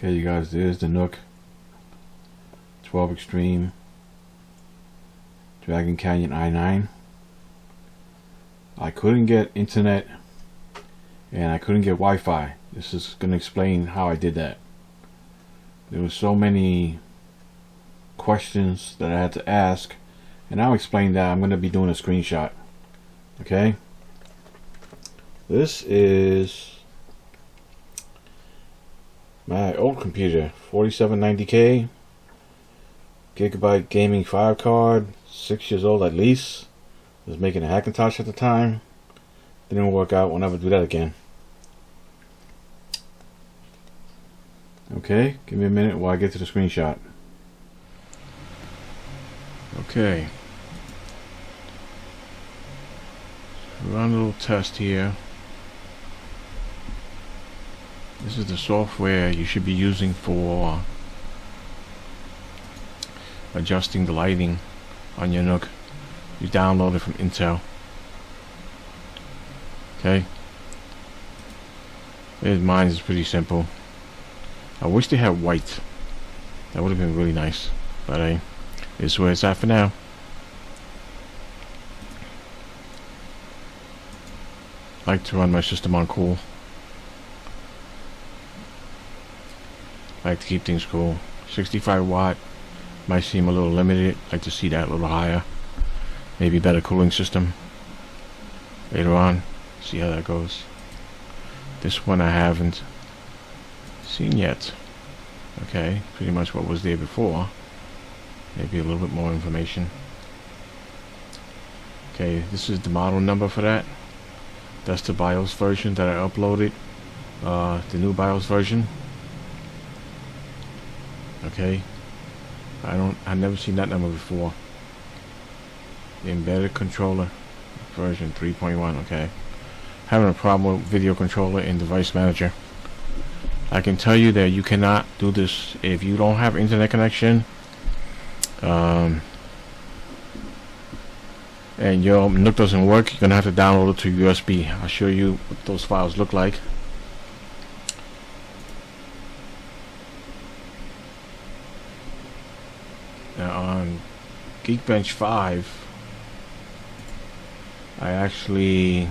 Okay, you guys, there's the Nuc 12 Extreme Dragon Canyon i9. I couldn't get internet and I couldn't get Wi-Fi. This is going to explain how I did that. There were so many questions that I had to ask, and I'll explain that. I'm going to be doing a screenshot. Okay, this is my old computer, 4790K, gigabyte gaming file card, 6 years old at least. I was making a Hackintosh at the time. Didn't work out. We'll never do that again. Okay, give me a minute while I get to the screenshot. Okay. Run a little test here. This is the software you should be using for adjusting the lighting on your Nuc. You download it from Intel. Okay. Mine is pretty simple. I wish they had white. That would have been really nice. But hey, this is where it's at for now. I like to run my system on cool. I like to keep things cool. 65 watt might seem a little limited. I like to see that a little higher. Maybe better cooling system later on. See how that goes. This one I haven't seen yet. Okay, pretty much what was there before. Maybe a little bit more information. Okay, this is the model number for that. That's the BIOS version that I uploaded. The new BIOS version. Okay. I've never seen that number before. The embedded controller version 3.1. Okay. Having a problem with video controller in device manager. I can tell you that you cannot do this if you don't have internet connection, and your Nuc doesn't work. You're gonna have to download it to USB. I'll show you what those files look like. Now on Geekbench 5, I actually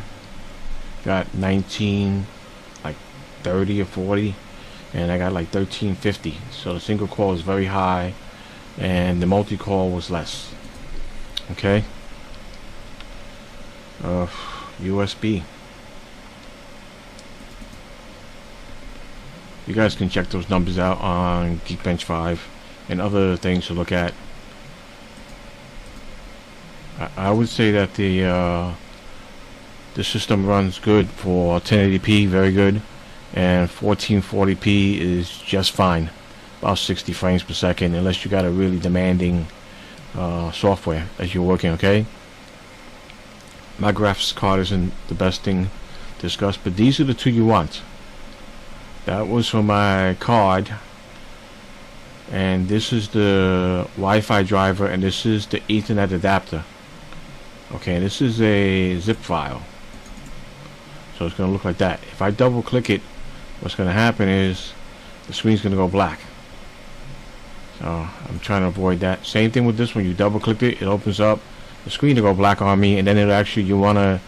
got 19, like 30 or 40, and I got like 1350. So the single core is very high and the multi-core was less. Okay. USB. You guys can check those numbers out on Geekbench 5 and other things to look at. I would say that the system runs good for 1080p, very good, and 1440p is just fine, about 60 frames per second, unless you got a really demanding software as you're working. Okay, my graphics card isn't the best thing to discuss, but these are the two you want. That was for my card, and this is the Wi-Fi driver, and this is the Ethernet adapter. Okay, this is a zip file, so it's going to look like that. If I double click it, what's going to happen is the screen's going to go black. So I'm trying to avoid that. Same thing with this one. You double click it, it opens up the screen to go black on me, and then it actually you want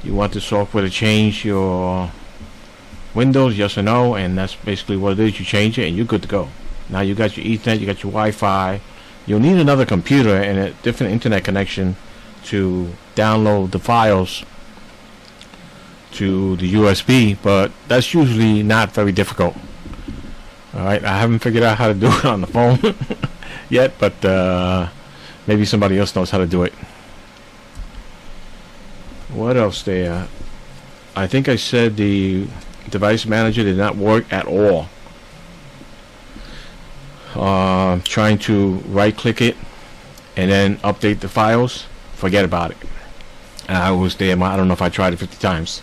the software to change your Windows, yes or no, and that's basically what it is. You change it and you're good to go. Now you got your Ethernet, you got your Wi-Fi. You'll need another computer and a different internet connection to download the files to the USB, but that's usually not very difficult. Alright, I haven't figured out how to do it on the phone yet, but maybe somebody else knows how to do it. What else there? I think I said the device manager did not work at all. Trying to right click it and then update the files, forget about it. I was there, I don't know if I tried it 50 times.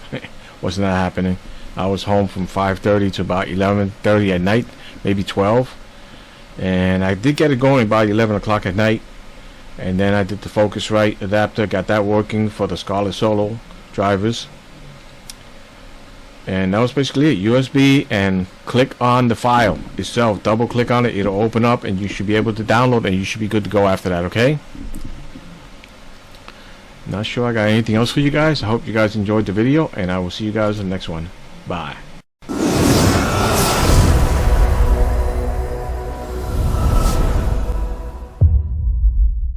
Wasn't that happening. I was home from 5:30 to about 11:30 at night, maybe 12, and I did get it going by 11 o'clock at night, and then I did the Focusrite adapter, got that working for the Scarlett Solo drivers, And that was basically it. USB, and click on the file itself. Double click on it. It'll open up and you should be able to download, and you should be good to go after that, okay? Not sure I got anything else for you guys. I hope you guys enjoyed the video, and I will see you guys in the next one. Bye.